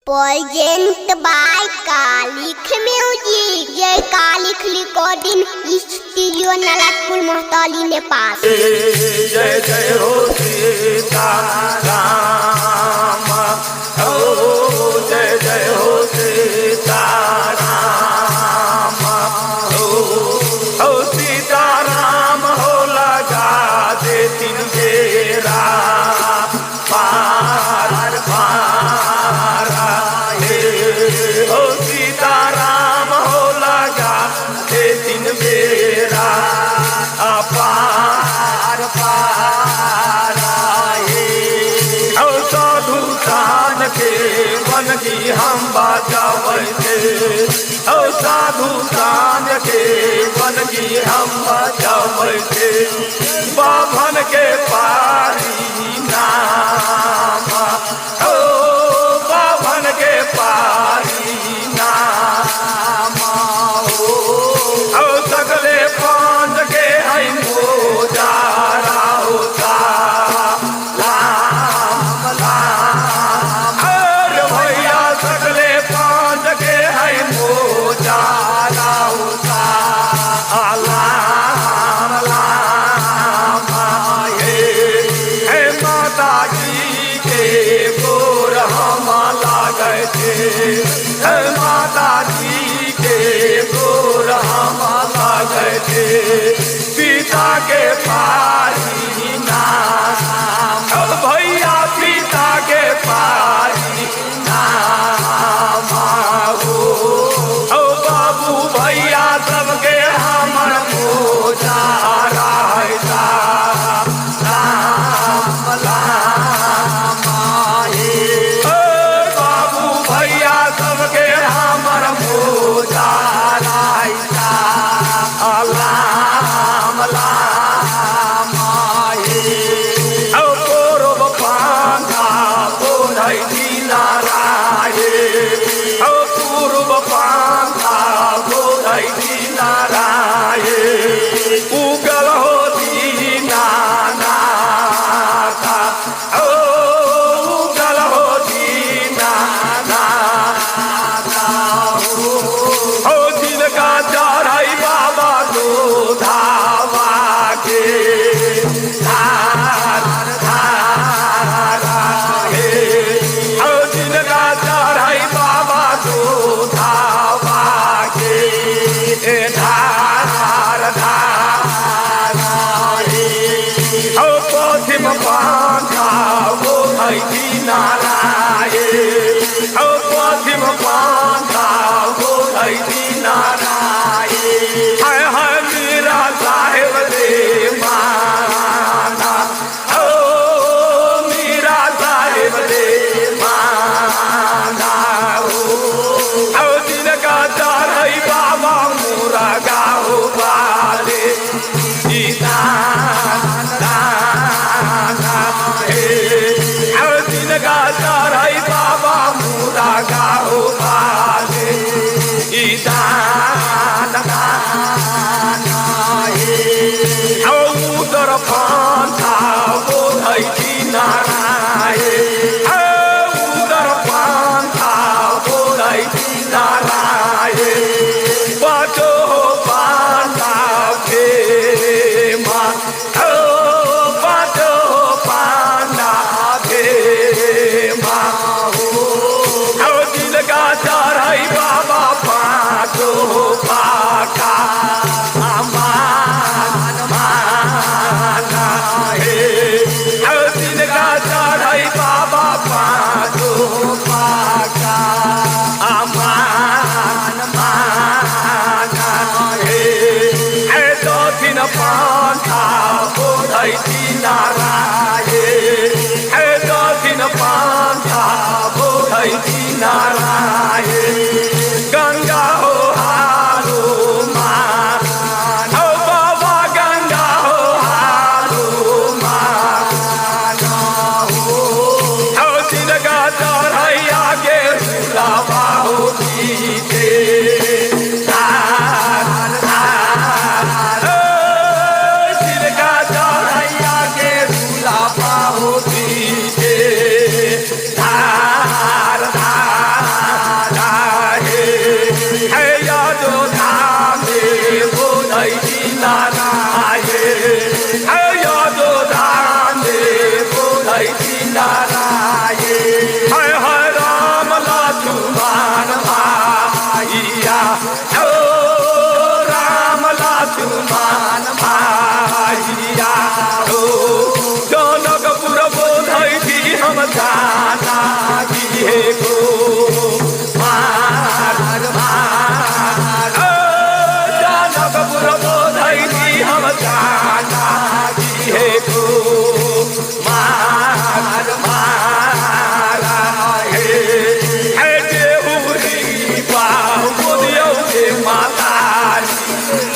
Present by Kalik Music. Jai Kalik Recording Studio Nalatpur Mohtali Nepal. जय जय हो सीता राम हो जय जय हो सीता राम हो सीता राम हो लगा दे तीन बेरा पार पार हो सीता राम हो लगा दे तीन बेरा पार पार हो साधु तान के बनगी हम बचावे थे हो साधु तान के बनगी हम बचावे थे बाभन के पारी नाम हो बाभन के पारी नाम हो सगले पांच के है मोजारा होता राम राम अरे भैया सगले पांच के है मोजारा होता राम राम हे माता जी के गोर हम लागे थे माता जी के गोर हम लागे थे पिता के पारी नाम भैया पिता के पारी नाम हो बाबू भैया सबके हमर मोजारा राम राम बाबू भैया सबके हमर मोजारा राम राम पूर्व पांथा बोधै नाराय पूर्व पांथा बोधै नाराय उगल हो दीनानाथ उगल हो दीनानाथ हो जिनका चढ़ाई बाबा धावा के धार धार हो जिनका चढ़ाई बाबा धावा के धार धार हो पश्चिम पांथा बोधै नाराय हो पश्चिम पांथा बोधै नाराय हाय हाय मीरा साहेब दे माना हो मीरा साहेब दे माना हो जिनका चढ़ै बाबा मोरा गाओ बाले जिनका चढ़ै बाबा मोरा गाओ बाले उदर पांथा बोधै नाराय उदर पांथा बोधै नाराय पाँचो पांथा भेमा पाँचो पांथा भेमा हो जिनका चढ़ै बाबा पाँचो पाका जिनका चढ़ै बाबा पाँचो पाका दक्षिण पांथा बोधै नाराय दक्षिण पांथा बोधै नाराय गंगा हो हारो माँ हो बाबा गंगा हो हारो माँ हो जिनका चढ़ै आगे बाबा हो पीछे जिनका चढ़ै आगे बाबा हो पीछे धार धार हाय हाय राम लक्ष्मण भाइया ओ राम लक्ष्मण भाइया ओ जनकपुर बोधै छी हम जाना किए को मार मार जनकपुर बोधै छी हम जाना किए को मार मार हे देहुरी पाहु बोधियौ के माता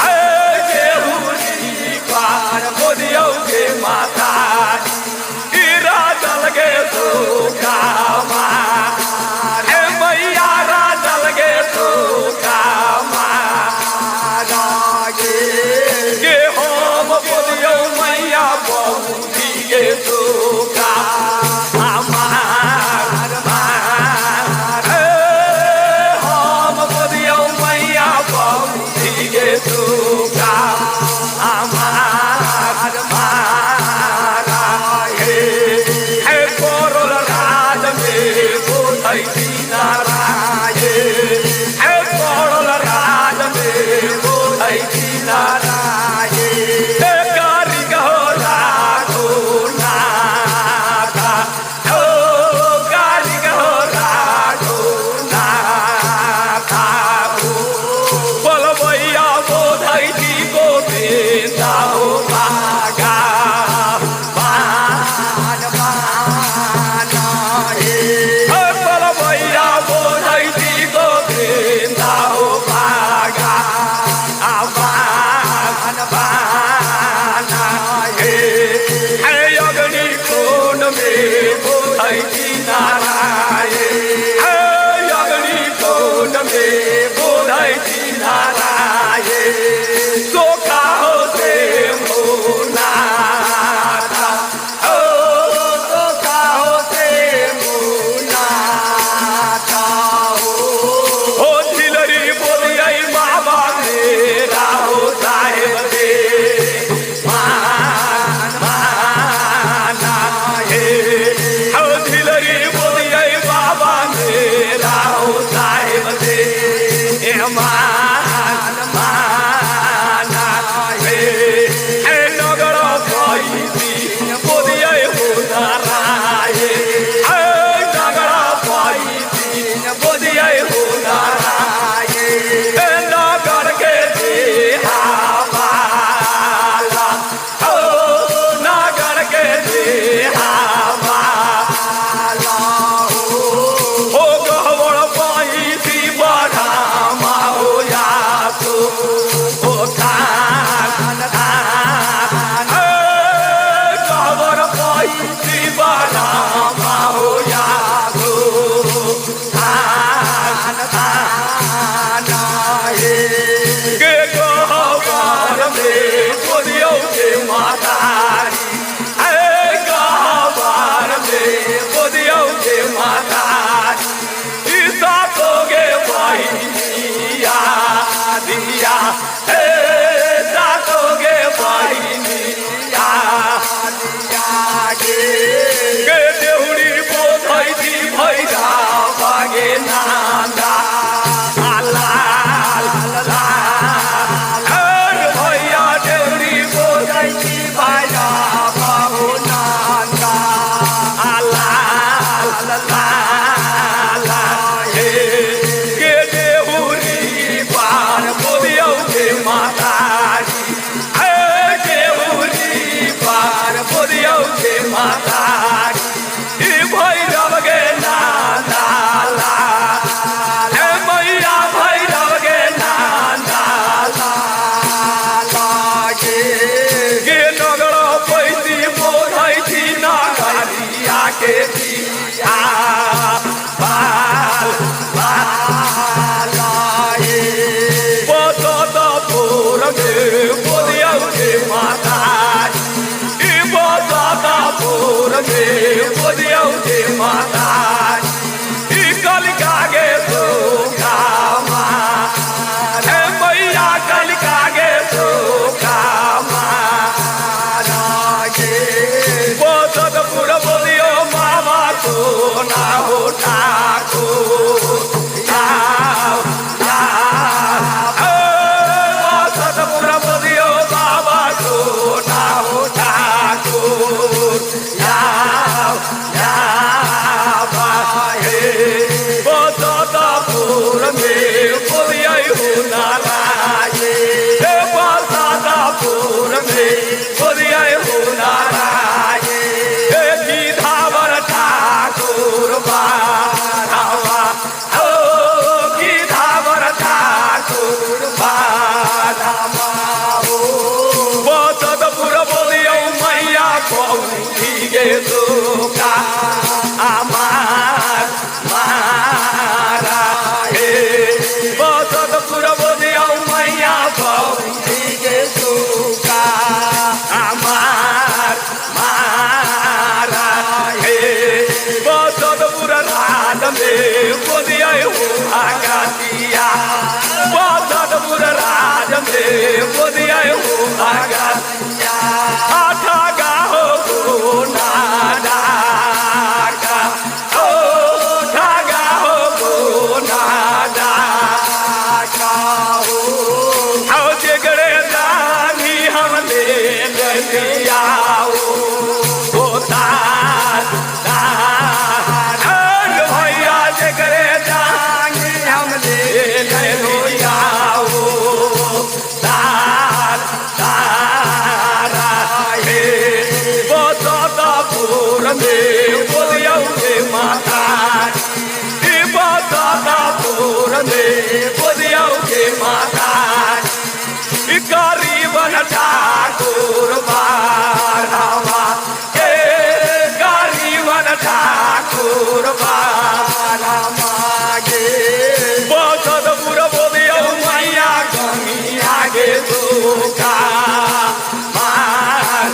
हे देहुरी पार बोधियौ के माता राजल गे तो कामा हे मैया राजल गे तो कामा गे हम बोधियौ मैया बहुती गे तो कामा हम बोधियौ मैया बहुती गे तो कामा के दिया हमारा हे बसतपुर बोलिया मैया भौजी के सुका हमार मारा हे बसतपुर रात में बोलिया आगातिया बसतपुर राज में बोलिया आगातिया आठा गाहो नादा भैया जगरे जानी हम ले तारा हे बसतपुर में बोलिया माता बसतपुर में बोलिया माता गरीबन ठाकुर बारावा के गरीबन ठाकुर बारा मागे बसतपुर बोलिया मैया गमी आगे दुखा मार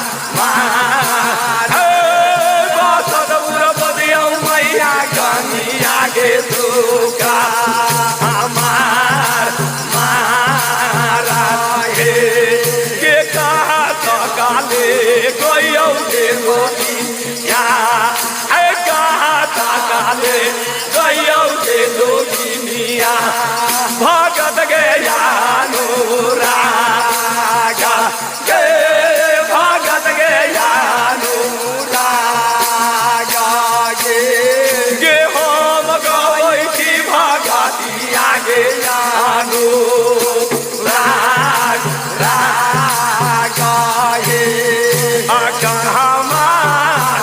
बसतपुर बोलिया मैया गमी आगे दुखा हमार मारा हे के कहा काले गयो के गोदिया है कहा काले गयो के गोदिया भगत गया अनुरागा के भगत गया अनुरागा के हम गई थी भगतिया गे अनुराग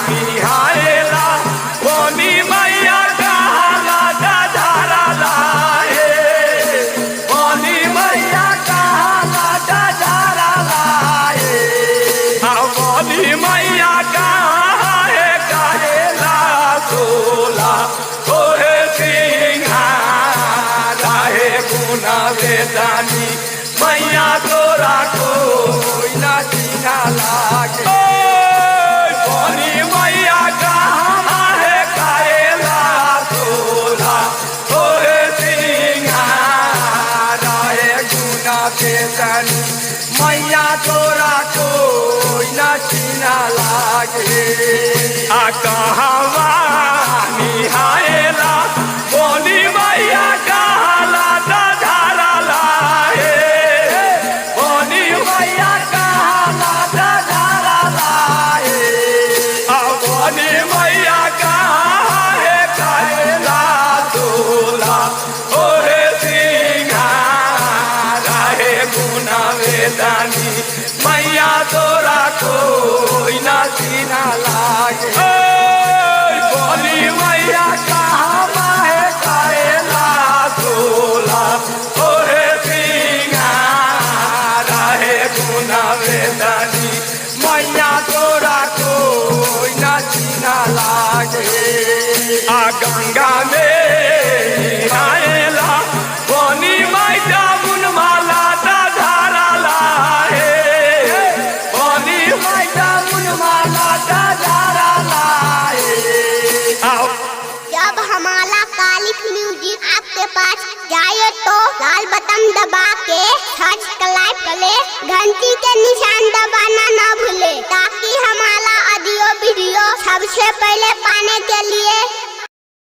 कहामाला बोनी मैया कहाला दादारा लाए बोनी मैया कहाला दादारा लाए बोनी मैया कहा है कहेला सोला ओहे सिंहारा है गुना वेदानी मैया तोरा कोई ना चिन्हा लागे बोनी मैया कहाँ है कायला तोरा ओहे सिंहारा है गुना बेदनी मैया तोरा कोई ना चिन्हा लागे आ कहवा निहाएला बोनी मैया कहाला दाधारा लाए बोनी मैया कहाला दाधारा लाए बोनी मैया कहाँ है कायला तोला ओहे सिंहारा है गुना वेदानी मैया तोरा कोई ना चिन्हा लागे बोनी मैया कहाँ है कायला तोला ओहे सिंहारा है गुना वेदानी मैया तोरा कोई ना चिन्हा लागे आ गंगा में नहाएला बोनी मैया मुनमाला दाधारा लाए बोनी मैया मुनमाला दाधारा लाए जब हमारा कालिक म्यूजिक आपके पास जाए तो लाल बटन दबा के सब्सक्राइब करे घंटी के निशान दबाना ना भूले ताकि हमारा ऑडियो वीडियो सबसे पहले पाने के लिए